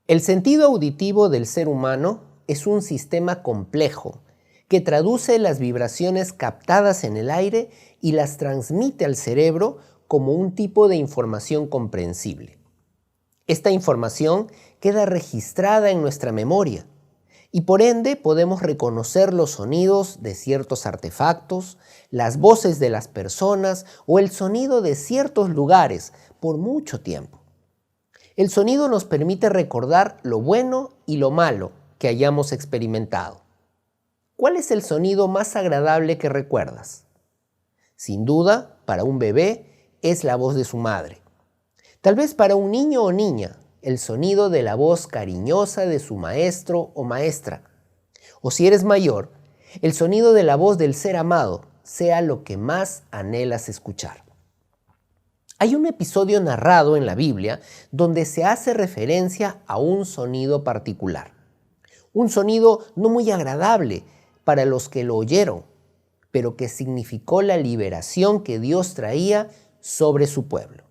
El sentido auditivo del ser humano es un sistema complejo que traduce las vibraciones captadas en el aire y las transmite al cerebro como un tipo de información comprensible. Esta información queda registrada en nuestra memoria y por ende podemos reconocer los sonidos de ciertos artefactos, las voces de las personas o el sonido de ciertos lugares por mucho tiempo. El sonido nos permite recordar lo bueno y lo malo que hayamos experimentado. ¿Cuál es el sonido más agradable que recuerdas? Sin duda, para un bebé es la voz de su madre. Tal vez para un niño o niña, el sonido de la voz cariñosa de su maestro o maestra. O si eres mayor, el sonido de la voz del ser amado sea lo que más anhelas escuchar. Hay un episodio narrado en la Biblia donde se hace referencia a un sonido particular. Un sonido no muy agradable para los que lo oyeron, pero que significó la liberación que Dios traía sobre su pueblo.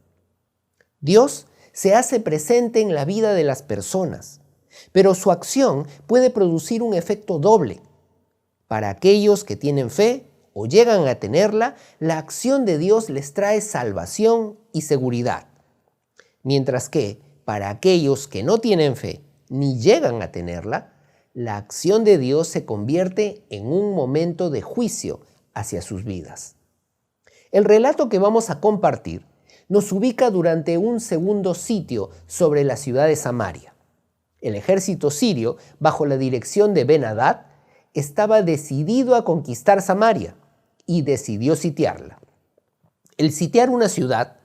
Dios se hace presente en la vida de las personas, pero su acción puede producir un efecto doble. Para aquellos que tienen fe o llegan a tenerla, la acción de Dios les trae salvación y seguridad. Mientras que para aquellos que no tienen fe ni llegan a tenerla, la acción de Dios se convierte en un momento de juicio hacia sus vidas. El relato que vamos a compartir nos ubica durante un segundo sitio sobre la ciudad de Samaria. El ejército sirio, bajo la dirección de Ben-Hadad, estaba decidido a conquistar Samaria y decidió sitiarla. El sitiar una ciudad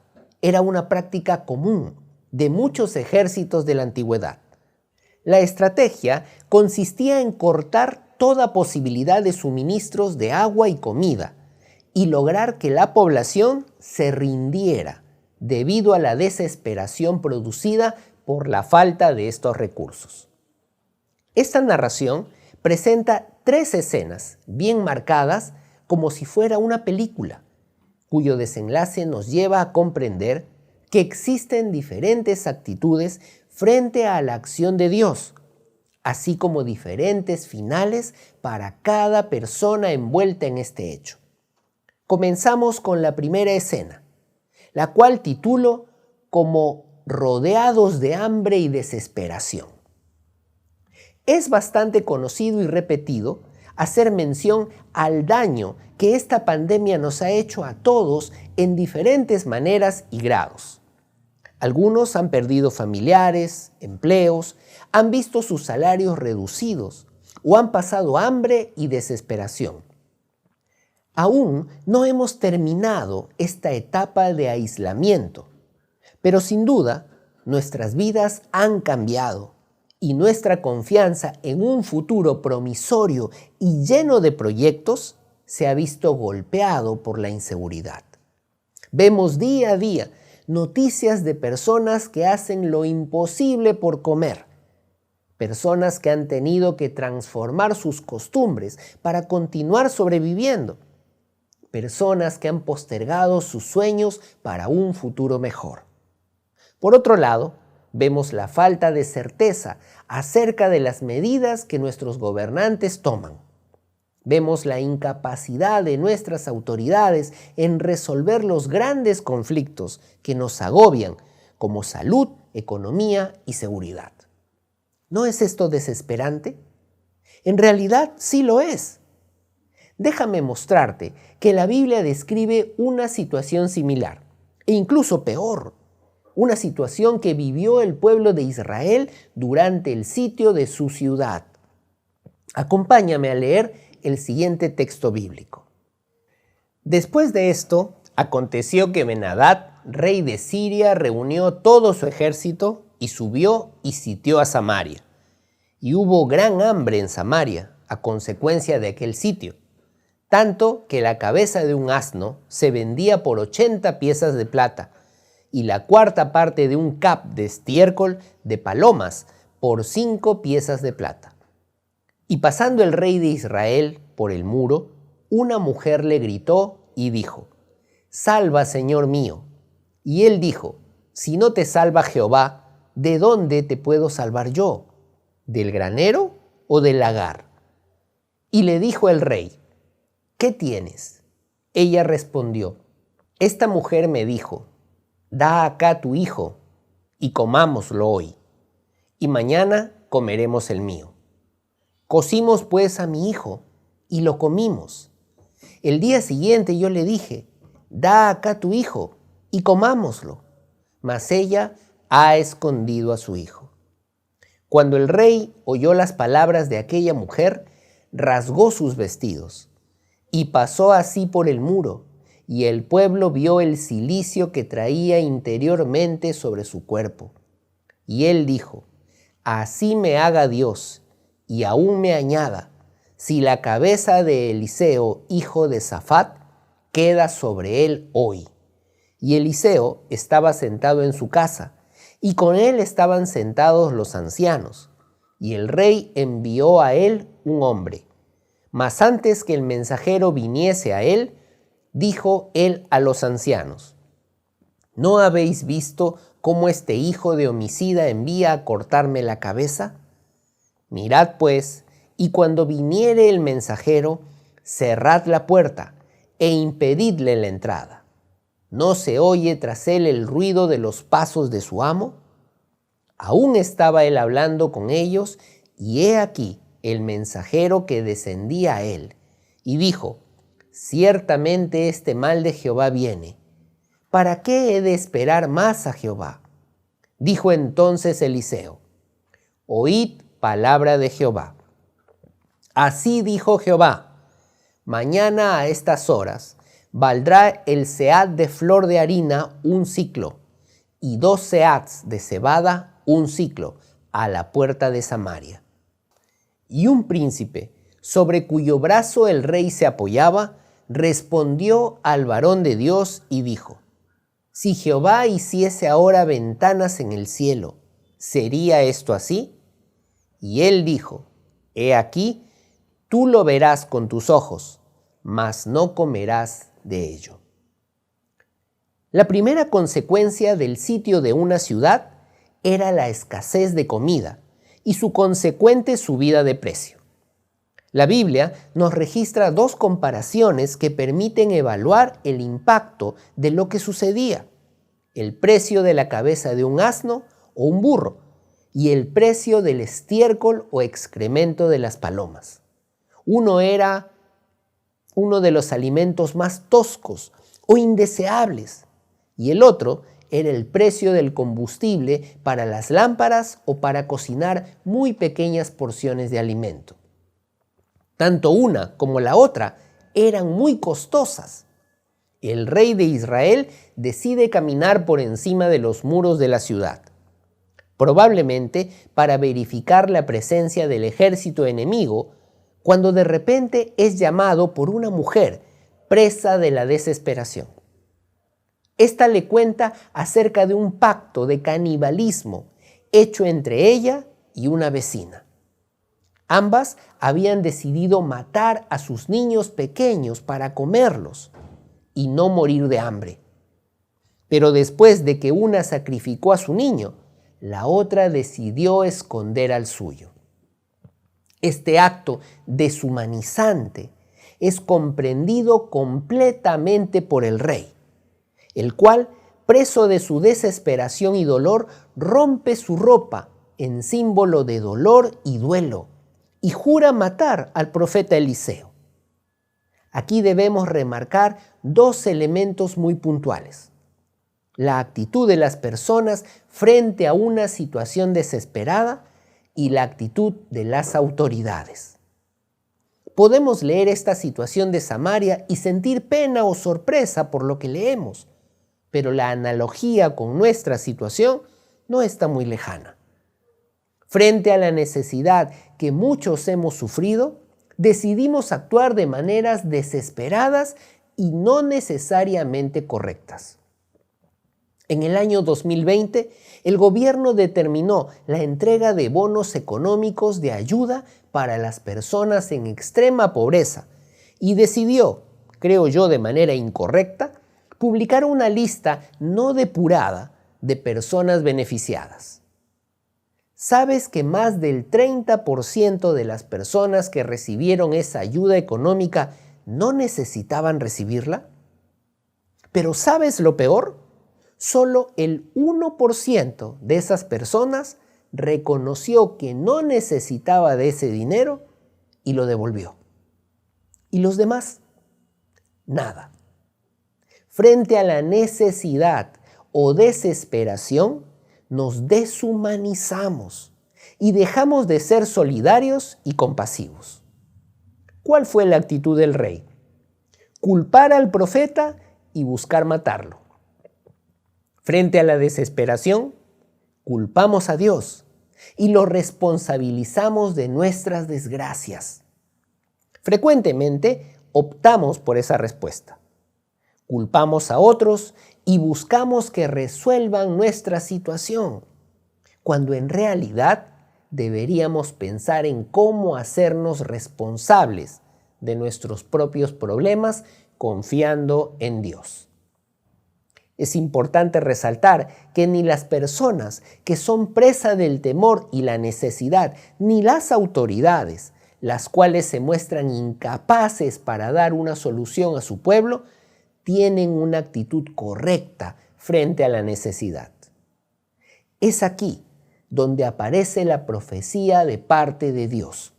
era una práctica común de muchos ejércitos de la antigüedad. La estrategia consistía en cortar toda posibilidad de suministros de agua y comida y lograr que la población se rindiera debido a la desesperación producida por la falta de estos recursos. Esta narración presenta 3 escenas bien marcadas como si fuera una película, cuyo desenlace nos lleva a comprender que existen diferentes actitudes frente a la acción de Dios, así como diferentes finales para cada persona envuelta en este hecho. Comenzamos con la primera escena, la cual titulo como Rodeados de hambre y desesperación. Es bastante conocido y repetido hacer mención al daño que esta pandemia nos ha hecho a todos en diferentes maneras y grados. Algunos han perdido familiares, empleos, han visto sus salarios reducidos o han pasado hambre y desesperación. Aún no hemos terminado esta etapa de aislamiento, pero sin duda nuestras vidas han cambiado y nuestra confianza en un futuro promisorio y lleno de proyectos se ha visto golpeado por la inseguridad. Vemos día a día noticias de personas que hacen lo imposible por comer, personas que han tenido que transformar sus costumbres para continuar sobreviviendo, personas que han postergado sus sueños para un futuro mejor. Por otro lado, vemos la falta de certeza acerca de las medidas que nuestros gobernantes toman. Vemos la incapacidad de nuestras autoridades en resolver los grandes conflictos que nos agobian, como salud, economía y seguridad. ¿No es esto desesperante? En realidad sí lo es. Déjame mostrarte que la Biblia describe una situación similar, e incluso peor. Una situación que vivió el pueblo de Israel durante el sitio de su ciudad. Acompáñame a leer el siguiente texto bíblico. Después de esto, aconteció que Ben-Hadad, rey de Siria, reunió todo su ejército y subió y sitió a Samaria. Y hubo gran hambre en Samaria a consecuencia de aquel sitio, tanto que la cabeza de un asno se vendía por 80 piezas de plata, y la cuarta parte de un cap de estiércol de palomas por 5 piezas de plata. Y pasando el rey de Israel por el muro, una mujer le gritó y dijo: «Salva, Señor mío». Y él dijo: «Si no te salva Jehová, ¿de dónde te puedo salvar yo? ¿Del granero o del lagar? Y le dijo el rey, ¿qué tienes? Ella respondió, esta mujer me dijo, da acá tu hijo y comámoslo hoy, y mañana comeremos el mío. Cocimos pues a mi hijo y lo comimos. El día siguiente yo le dije, da acá tu hijo y comámoslo. Mas ella ha escondido a su hijo. Cuando el rey oyó las palabras de aquella mujer, rasgó sus vestidos y pasó así por el muro, y el pueblo vio el cilicio que traía interiormente sobre su cuerpo. Y él dijo, así me haga Dios, y aún me añada, si la cabeza de Eliseo, hijo de Safat, queda sobre él hoy. Y Eliseo estaba sentado en su casa, y con él estaban sentados los ancianos. Y el rey envió a él un hombre. Mas antes que el mensajero viniese a él, dijo él a los ancianos, ¿no habéis visto cómo este hijo de homicida envía a cortarme la cabeza? Mirad pues, y cuando viniere el mensajero, cerrad la puerta e impedidle la entrada. ¿No se oye tras él el ruido de los pasos de su amo? Aún estaba él hablando con ellos, y he aquí el mensajero que descendía a él, y dijo, ciertamente este mal de Jehová viene. ¿Para qué he de esperar más a Jehová? Dijo entonces Eliseo, oíd palabra de Jehová. Así dijo Jehová, mañana a estas horas valdrá el sead de flor de harina un siclo, y 2 seads de cebada un siclo, a la puerta de Samaria. Y un príncipe, sobre cuyo brazo el rey se apoyaba, respondió al varón de Dios y dijo, si Jehová hiciese ahora ventanas en el cielo, ¿sería esto así? Y él dijo, he aquí, tú lo verás con tus ojos, mas no comerás de ello. La primera consecuencia del sitio de una ciudad era la escasez de comida y su consecuente subida de precio. La Biblia nos registra 2 comparaciones que permiten evaluar el impacto de lo que sucedía: el precio de la cabeza de un asno o un burro y el precio del estiércol o excremento de las palomas. Uno era uno de los alimentos más toscos o indeseables, y el otro era el precio del combustible para las lámparas o para cocinar muy pequeñas porciones de alimento. Tanto una como la otra eran muy costosas. El rey de Israel decide caminar por encima de los muros de la ciudad, probablemente para verificar la presencia del ejército enemigo, cuando de repente es llamado por una mujer presa de la desesperación. Esta le cuenta acerca de un pacto de canibalismo hecho entre ella y una vecina. Ambas habían decidido matar a sus niños pequeños para comerlos y no morir de hambre. Pero después de que una sacrificó a su niño, la otra decidió esconder al suyo. Este acto deshumanizante es comprendido completamente por el rey, el cual, preso de su desesperación y dolor, rompe su ropa en símbolo de dolor y duelo y jura matar al profeta Eliseo. Aquí debemos remarcar 2 elementos muy puntuales: la actitud de las personas frente a una situación desesperada y la actitud de las autoridades. Podemos leer esta situación de Samaria y sentir pena o sorpresa por lo que leemos, pero la analogía con nuestra situación no está muy lejana. Frente a la necesidad que muchos hemos sufrido, decidimos actuar de maneras desesperadas y no necesariamente correctas. En el año 2020, el gobierno determinó la entrega de bonos económicos de ayuda para las personas en extrema pobreza y decidió, creo yo de manera incorrecta, publicar una lista no depurada de personas beneficiadas. ¿Sabes que más del 30% de las personas que recibieron esa ayuda económica no necesitaban recibirla? Pero ¿sabes lo peor? Solo el 1% de esas personas reconoció que no necesitaba de ese dinero y lo devolvió. ¿Y los demás? Nada. Frente a la necesidad o desesperación, nos deshumanizamos y dejamos de ser solidarios y compasivos. ¿Cuál fue la actitud del rey? Culpar al profeta y buscar matarlo. Frente a la desesperación, culpamos a Dios y lo responsabilizamos de nuestras desgracias. Frecuentemente optamos por esa respuesta. Culpamos a otros y buscamos que resuelvan nuestra situación, cuando en realidad deberíamos pensar en cómo hacernos responsables de nuestros propios problemas confiando en Dios. Es importante resaltar que ni las personas que son presa del temor y la necesidad, ni las autoridades, las cuales se muestran incapaces para dar una solución a su pueblo, tienen una actitud correcta frente a la necesidad. Es aquí donde aparece la profecía de parte de Dios.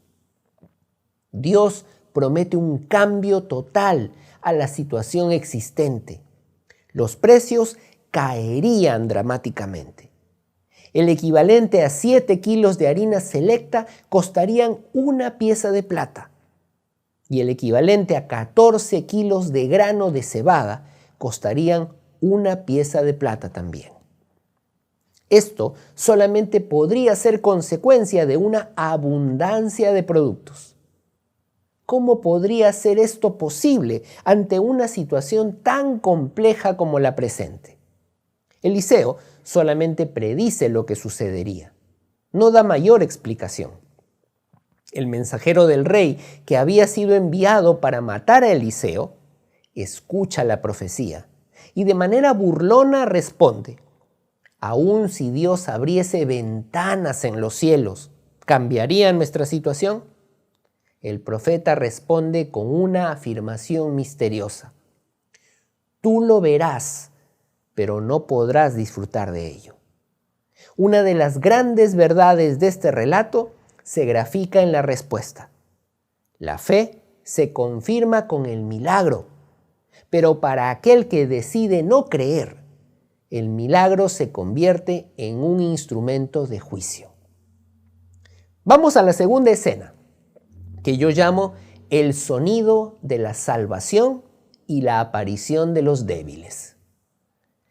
Dios promete un cambio total a la situación existente. Los precios caerían dramáticamente. El equivalente a 7 kilos de harina selecta costarían una pieza de plata. Y el equivalente a 14 kilos de grano de cebada costarían una pieza de plata también. Esto solamente podría ser consecuencia de una abundancia de productos. ¿Cómo podría ser esto posible ante una situación tan compleja como la presente? Eliseo solamente predice lo que sucedería. No da mayor explicación. El mensajero del rey, que había sido enviado para matar a Eliseo, escucha la profecía y de manera burlona responde: «Aún si Dios abriese ventanas en los cielos, ¿cambiaría nuestra situación?». El profeta responde con una afirmación misteriosa: «Tú lo verás, pero no podrás disfrutar de ello». Una de las grandes verdades de este relato se grafica en la respuesta. La fe se confirma con el milagro, pero para aquel que decide no creer, el milagro se convierte en un instrumento de juicio. Vamos a la segunda escena, que yo llamo el sonido de la salvación y la aparición de los débiles.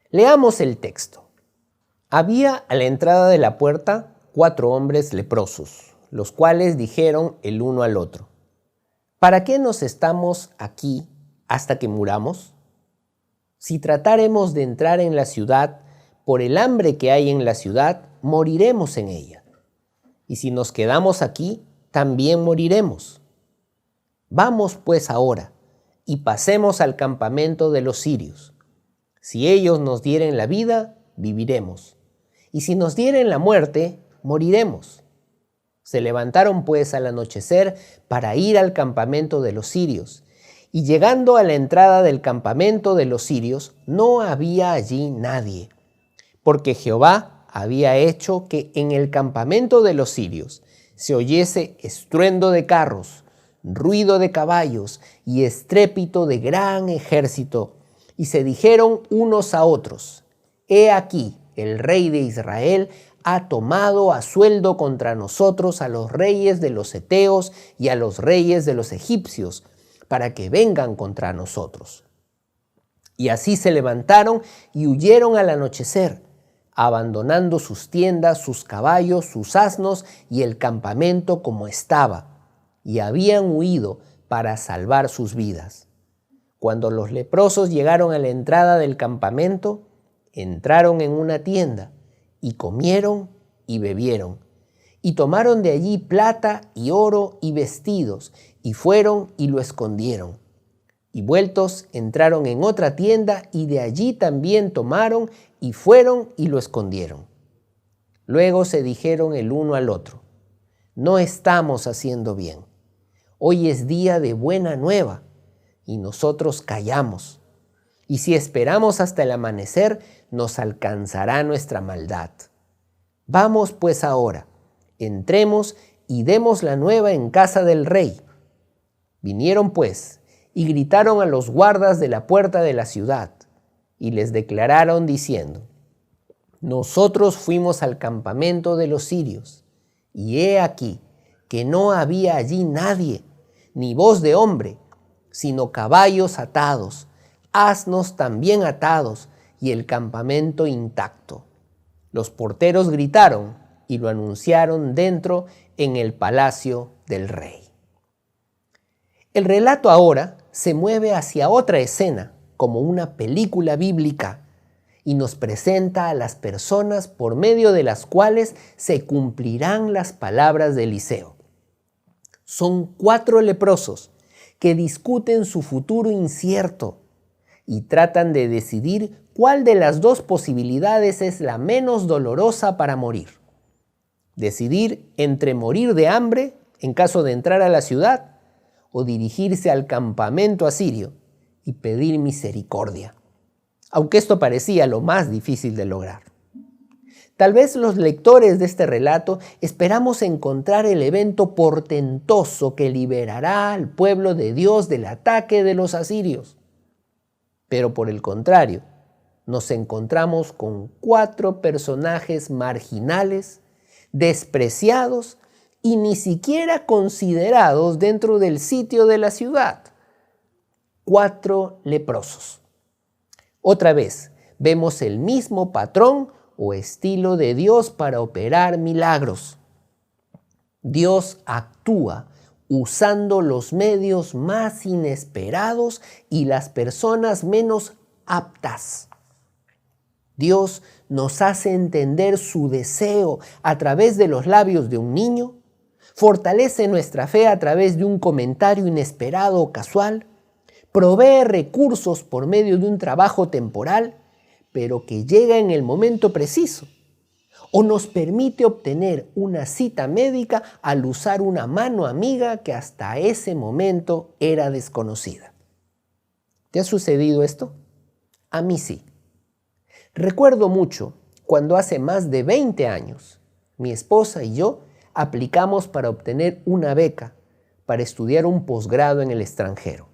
Leamos el texto. Había a la entrada de la puerta 4 hombres leprosos, los cuales dijeron el uno al otro: ¿para qué nos estamos aquí hasta que muramos? Si tratáremos de entrar en la ciudad, por el hambre que hay en la ciudad, moriremos en ella. Y si nos quedamos aquí, también moriremos. Vamos pues ahora y pasemos al campamento de los sirios. Si ellos nos dieren la vida, viviremos. Y si nos dieren la muerte, moriremos. Se levantaron pues al anochecer para ir al campamento de los sirios, y llegando a la entrada del campamento de los sirios, no había allí nadie, porque Jehová había hecho que en el campamento de los sirios se oyese estruendo de carros, ruido de caballos y estrépito de gran ejército, y se dijeron unos a otros: «He aquí, el rey de Israel ha tomado a sueldo contra nosotros a los reyes de los heteos y a los reyes de los egipcios, para que vengan contra nosotros». Y así se levantaron y huyeron al anochecer, abandonando sus tiendas, sus caballos, sus asnos y el campamento como estaba, y habían huido para salvar sus vidas. Cuando los leprosos llegaron a la entrada del campamento, entraron en una tienda, y comieron y bebieron, y tomaron de allí plata y oro y vestidos, y fueron y lo escondieron. Y vueltos entraron en otra tienda, y de allí también tomaron, y fueron y lo escondieron. Luego se dijeron el uno al otro: no estamos haciendo bien. Hoy es día de buena nueva y nosotros callamos. Y si esperamos hasta el amanecer, nos alcanzará nuestra maldad. Vamos pues ahora, entremos y demos la nueva en casa del rey. Vinieron pues y gritaron a los guardas de la puerta de la ciudad y les declararon diciendo: nosotros fuimos al campamento de los sirios, y he aquí que no había allí nadie, ni voz de hombre, sino caballos atados, asnos también atados, y el campamento intacto. Los porteros gritaron y lo anunciaron dentro en el palacio del rey. El relato ahora se mueve hacia otra escena, como una película bíblica, y nos presenta a las personas por medio de las cuales se cumplirán las palabras de Eliseo. Son 4 leprosos que discuten su futuro incierto y tratan de decidir cuál de las 2 posibilidades es la menos dolorosa para morir. Decidir entre morir de hambre en caso de entrar a la ciudad o dirigirse al campamento asirio y pedir misericordia, aunque esto parecía lo más difícil de lograr. Tal vez los lectores de este relato esperamos encontrar el evento portentoso que liberará al pueblo de Dios del ataque de los asirios. Pero por el contrario, nos encontramos con 4 personajes marginales, despreciados y ni siquiera considerados dentro del sitio de la ciudad. 4 leprosos. Otra vez, vemos el mismo patrón o estilo de Dios para operar milagros. Dios actúa usando los medios más inesperados y las personas menos aptas. Dios nos hace entender su deseo a través de los labios de un niño, fortalece nuestra fe a través de un comentario inesperado o casual, provee recursos por medio de un trabajo temporal, pero que llega en el momento preciso, o nos permite obtener una cita médica al usar una mano amiga que hasta ese momento era desconocida. ¿Te ha sucedido esto? A mí sí. Recuerdo mucho cuando hace más de 20 años mi esposa y yo aplicamos para obtener una beca para estudiar un posgrado en el extranjero.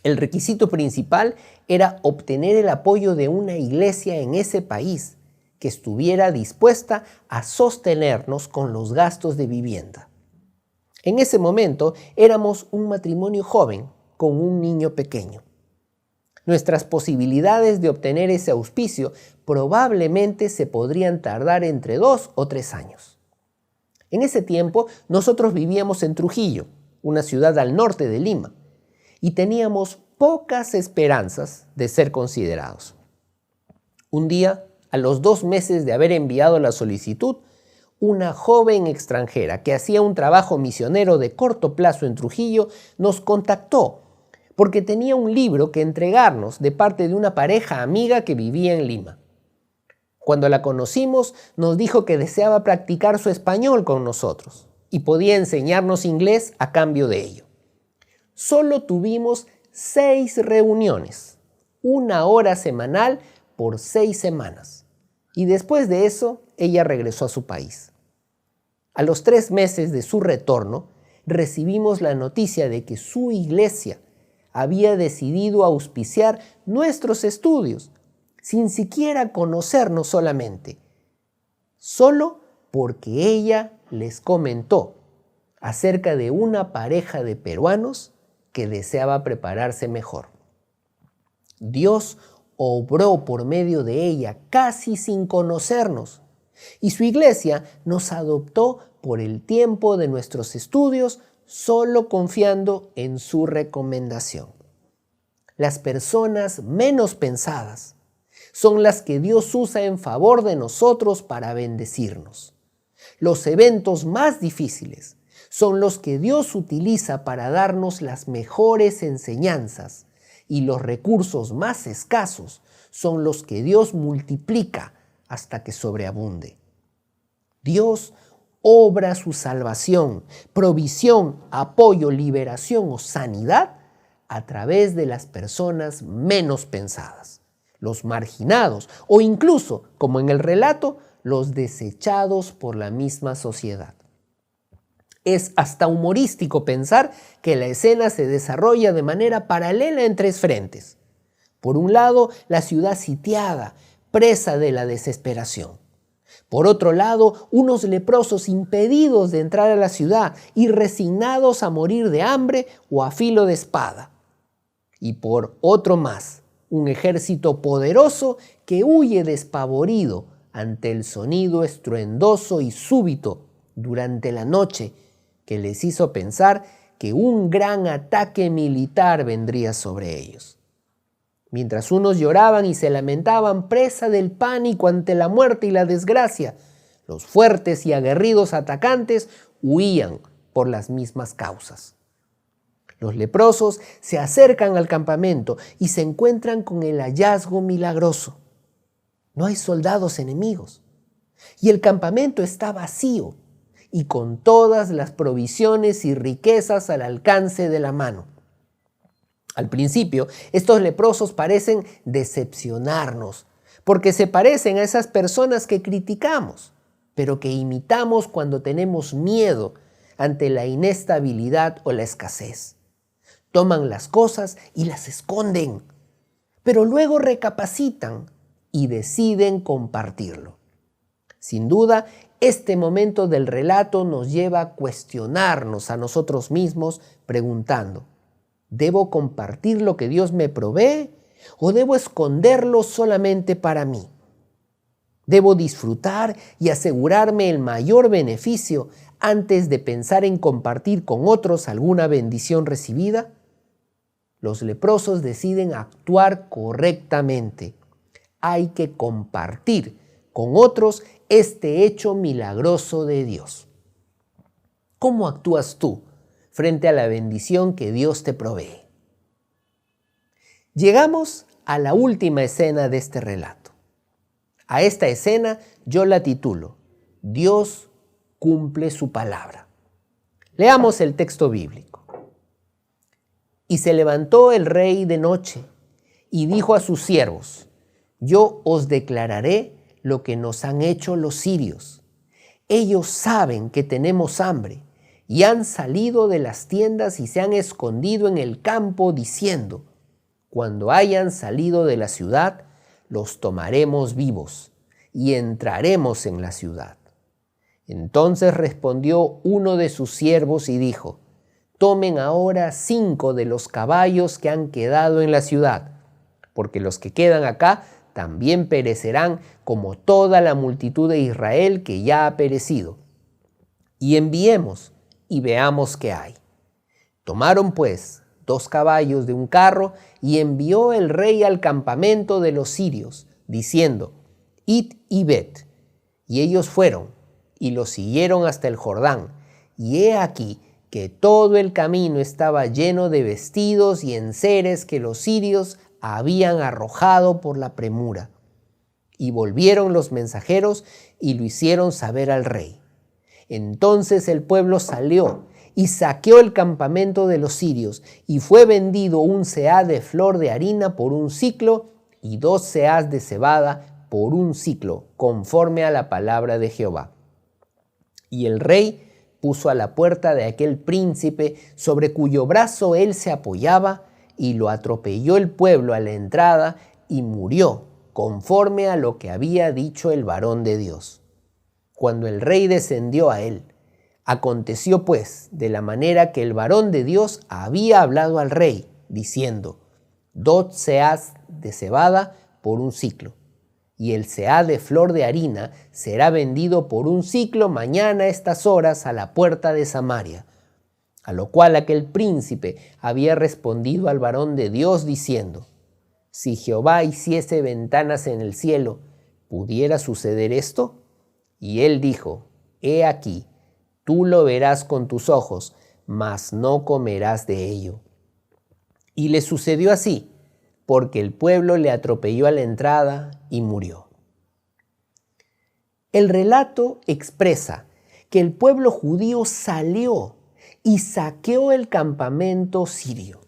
El requisito principal era obtener el apoyo de una iglesia en ese país que estuviera dispuesta a sostenernos con los gastos de vivienda. En ese momento éramos un matrimonio joven con un niño pequeño. Nuestras posibilidades de obtener ese auspicio probablemente se podrían tardar entre 2 o 3 años. En ese tiempo nosotros vivíamos en Trujillo, una ciudad al norte de Lima, y teníamos pocas esperanzas de ser considerados. Un día, a los 2 meses de haber enviado la solicitud, una joven extranjera que hacía un trabajo misionero de corto plazo en Trujillo nos contactó porque tenía un libro que entregarnos de parte de una pareja amiga que vivía en Lima. Cuando la conocimos, nos dijo que deseaba practicar su español con nosotros y podía enseñarnos inglés a cambio de ello. Solo tuvimos 6 reuniones, 1 hora semanal por 6 semanas. Y después de eso, ella regresó a su país. A los 3 meses de su retorno, recibimos la noticia de que su iglesia había decidido auspiciar nuestros estudios, sin siquiera conocernos solamente, solo porque ella les comentó acerca de una pareja de peruanos que deseaba prepararse mejor. Dios obró por medio de ella casi sin conocernos, y su iglesia nos adoptó por el tiempo de nuestros estudios, solo confiando en su recomendación. Las personas menos pensadas son las que Dios usa en favor de nosotros para bendecirnos. Los eventos más difíciles son los que Dios utiliza para darnos las mejores enseñanzas, y los recursos más escasos son los que Dios multiplica hasta que sobreabunde. Dios obra su salvación, provisión, apoyo, liberación o sanidad a través de las personas menos pensadas, los marginados o incluso, como en el relato, los desechados por la misma sociedad. Es hasta humorístico pensar que la escena se desarrolla de manera paralela en tres frentes. Por un lado, la ciudad sitiada, presa de la desesperación. Por otro lado, unos leprosos impedidos de entrar a la ciudad y resignados a morir de hambre o a filo de espada. Y por otro más, un ejército poderoso que huye despavorido ante el sonido estruendoso y súbito durante la noche que les hizo pensar que un gran ataque militar vendría sobre ellos. Mientras unos lloraban y se lamentaban presa del pánico ante la muerte y la desgracia, los fuertes y aguerridos atacantes huían por las mismas causas. Los leprosos se acercan al campamento y se encuentran con el hallazgo milagroso. No hay soldados enemigos y el campamento está vacío y con todas las provisiones y riquezas al alcance de la mano. Al principio, estos leprosos parecen decepcionarnos, porque se parecen a esas personas que criticamos, pero que imitamos cuando tenemos miedo ante la inestabilidad o la escasez. Toman las cosas y las esconden, pero luego recapacitan y deciden compartirlo. Sin duda, este momento del relato nos lleva a cuestionarnos a nosotros mismos preguntando: ¿debo compartir lo que Dios me provee o debo esconderlo solamente para mí? ¿Debo disfrutar y asegurarme el mayor beneficio antes de pensar en compartir con otros alguna bendición recibida? Los leprosos deciden actuar correctamente. Hay que compartir con otros este hecho milagroso de Dios. ¿Cómo actúas tú frente a la bendición que Dios te provee? Llegamos a la última escena de este relato. A esta escena yo la titulo: Dios cumple su palabra. Leamos el texto bíblico. Y se levantó el rey de noche y dijo a sus siervos: yo os declararé lo que nos han hecho los sirios. Ellos saben que tenemos hambre y han salido de las tiendas y se han escondido en el campo diciendo: cuando hayan salido de la ciudad, los tomaremos vivos y entraremos en la ciudad. Entonces respondió uno de sus siervos y dijo: tomen ahora 5 de los caballos que han quedado en la ciudad, porque los que quedan acá también perecerán como toda la multitud de Israel que ya ha perecido. Y enviemos y veamos qué hay. Tomaron pues 2 caballos de un carro y envió el rey al campamento de los sirios, diciendo: id y ved. Y ellos fueron y los siguieron hasta el Jordán. Y he aquí que todo el camino estaba lleno de vestidos y enseres que los sirios habían arrojado por la premura. Y volvieron los mensajeros y lo hicieron saber al rey. Entonces el pueblo salió y saqueó el campamento de los sirios, y fue vendido un seah de flor de harina por un siclo y 2 seahs de cebada por un siclo, conforme a la palabra de Jehová. Y el rey puso a la puerta de aquel príncipe sobre cuyo brazo él se apoyaba, y lo atropelló el pueblo a la entrada y murió, conforme a lo que había dicho el varón de Dios. Cuando el rey descendió a él, aconteció pues de la manera que el varón de Dios había hablado al rey, diciendo: 2 seahs de cebada por un siclo, y el seah de flor de harina será vendido por un siclo mañana a estas horas a la puerta de Samaria. A lo cual aquel príncipe había respondido al varón de Dios diciendo: si Jehová hiciese ventanas en el cielo, ¿pudiera suceder esto? Y él dijo: he aquí, tú lo verás con tus ojos, mas no comerás de ello. Y le sucedió así, porque el pueblo le atropelló a la entrada y murió. El relato expresa que el pueblo judío salió y saqueó el campamento sirio.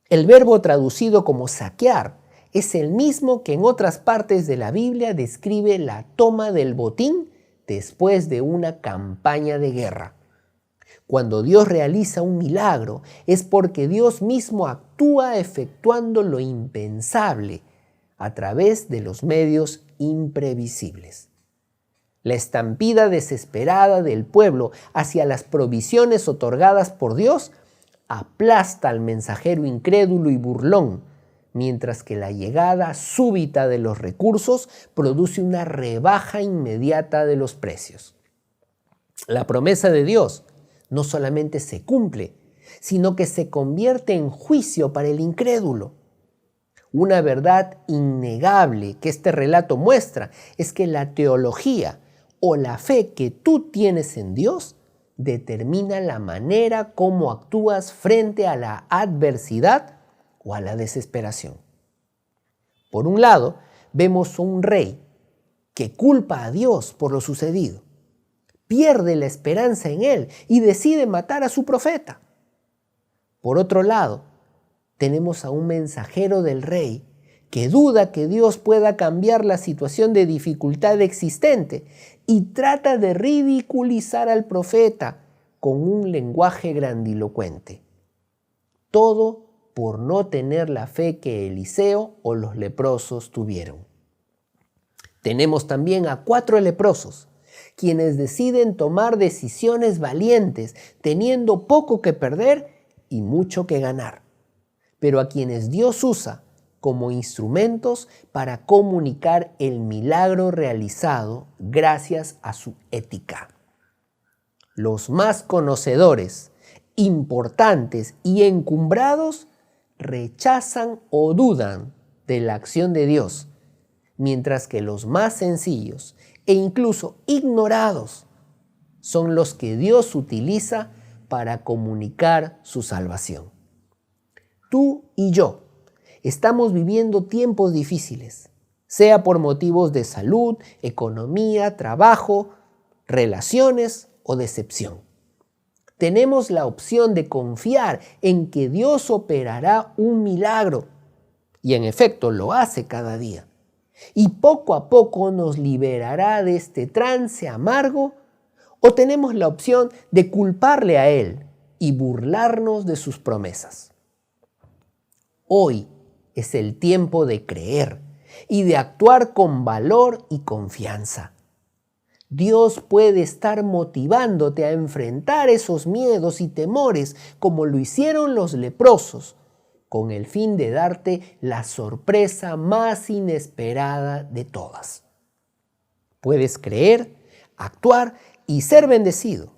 El verbo traducido como saquear es el mismo que en otras partes de la Biblia describe la toma del botín después de una campaña de guerra. Cuando Dios realiza un milagro es porque Dios mismo actúa efectuando lo impensable a través de los medios imprevisibles. La estampida desesperada del pueblo hacia las provisiones otorgadas por Dios aplasta al mensajero incrédulo y burlón, mientras que la llegada súbita de los recursos produce una rebaja inmediata de los precios. La promesa de Dios no solamente se cumple, sino que se convierte en juicio para el incrédulo. Una verdad innegable que este relato muestra es que la teología o la fe que tú tienes en Dios determina la manera como actúas frente a la adversidad o a la desesperación. Por un lado, vemos a un rey que culpa a Dios por lo sucedido, pierde la esperanza en él y decide matar a su profeta. Por otro lado, tenemos a un mensajero del rey que duda que Dios pueda cambiar la situación de dificultad existente y trata de ridiculizar al profeta con un lenguaje grandilocuente. Todo por no tener la fe que Eliseo o los leprosos tuvieron. Tenemos también a 4 leprosos, quienes deciden tomar decisiones valientes, teniendo poco que perder y mucho que ganar, pero a quienes Dios usa como instrumentos para comunicar el milagro realizado gracias a su ética. Los más conocedores, importantes y encumbrados rechazan o dudan de la acción de Dios, mientras que los más sencillos e incluso ignorados son los que Dios utiliza para comunicar su salvación. Tú y yo estamos viviendo tiempos difíciles, sea por motivos de salud, economía, trabajo, relaciones o decepción. Tenemos la opción de confiar en que Dios operará un milagro, y en efecto lo hace cada día, y poco a poco nos liberará de este trance amargo, o tenemos la opción de culparle a Él y burlarnos de sus promesas. Hoy es el tiempo de creer y de actuar con valor y confianza. Dios puede estar motivándote a enfrentar esos miedos y temores como lo hicieron los leprosos, con el fin de darte la sorpresa más inesperada de todas. Puedes creer, actuar y ser bendecido,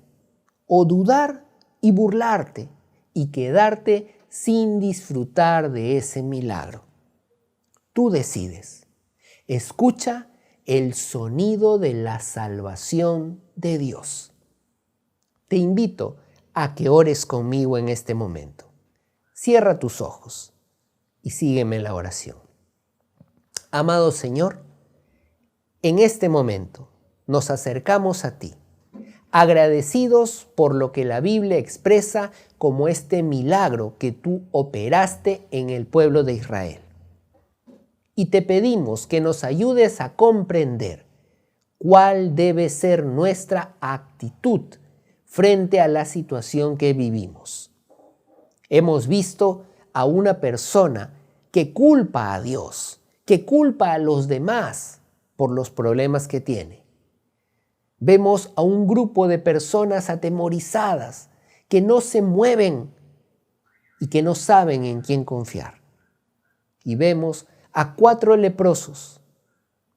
o dudar y burlarte y quedarte sin disfrutar de ese milagro. Tú decides. Escucha el sonido de la salvación de Dios. Te invito a que ores conmigo en este momento. Cierra tus ojos y sígueme en la oración. Amado Señor, en este momento nos acercamos a ti, agradecidos por lo que la Biblia expresa como este milagro que tú operaste en el pueblo de Israel. Y te pedimos que nos ayudes a comprender cuál debe ser nuestra actitud frente a la situación que vivimos. Hemos visto a una persona que culpa a Dios, que culpa a los demás por los problemas que tiene. Vemos a un grupo de personas atemorizadas que no se mueven y que no saben en quién confiar. Y vemos a 4 leprosos,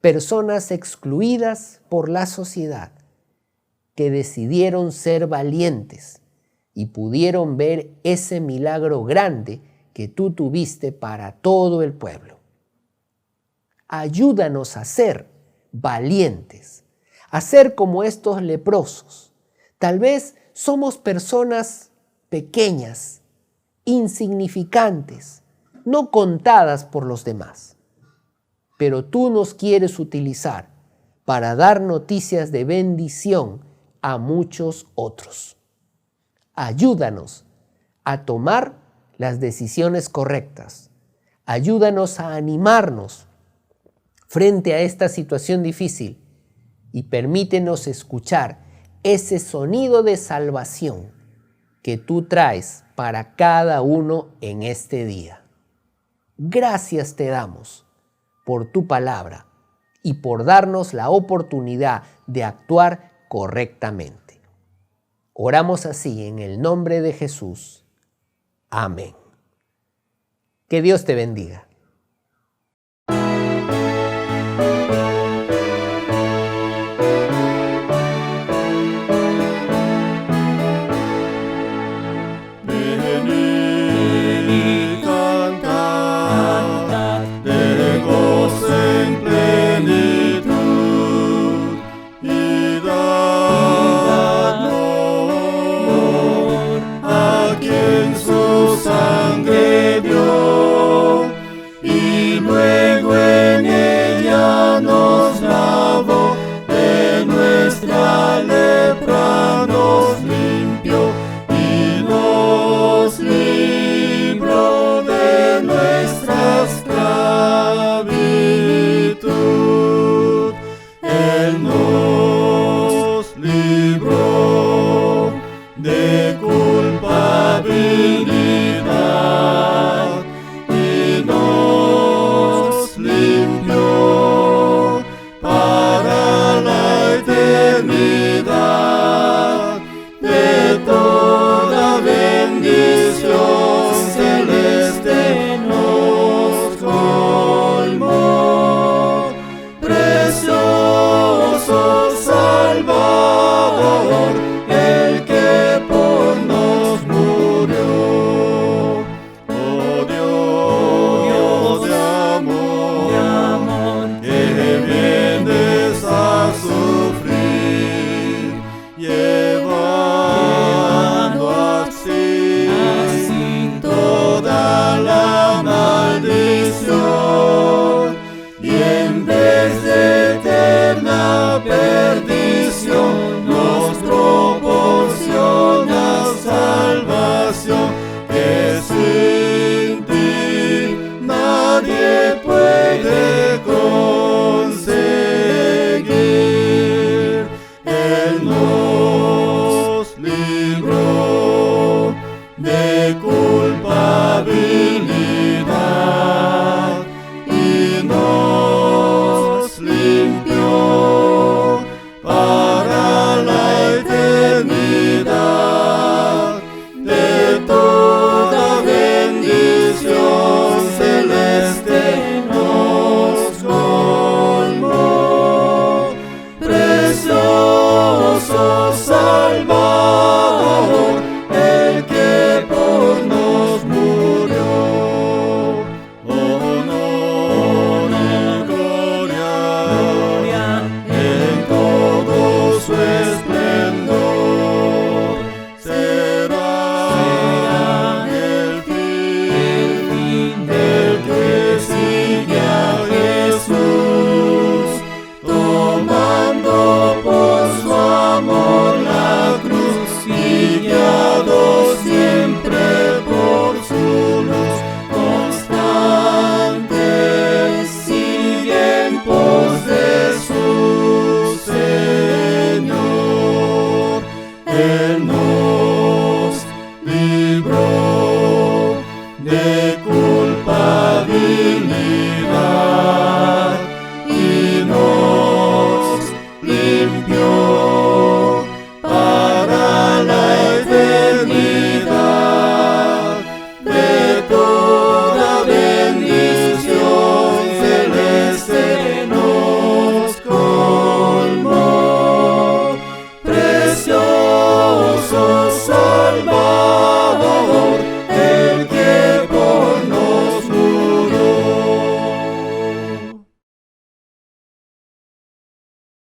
personas excluidas por la sociedad, que decidieron ser valientes y pudieron ver ese milagro grande que tú tuviste para todo el pueblo. Ayúdanos a ser valientes, a ser como estos leprosos. Tal vez somos personas pequeñas, insignificantes, no contadas por los demás. Pero tú nos quieres utilizar para dar noticias de bendición a muchos otros. Ayúdanos a tomar las decisiones correctas. Ayúdanos a animarnos frente a esta situación difícil y permítenos escuchar ese sonido de salvación que tú traes para cada uno en este día. Gracias te damos por tu palabra y por darnos la oportunidad de actuar correctamente. Oramos así en el nombre de Jesús. Amén. Que Dios te bendiga.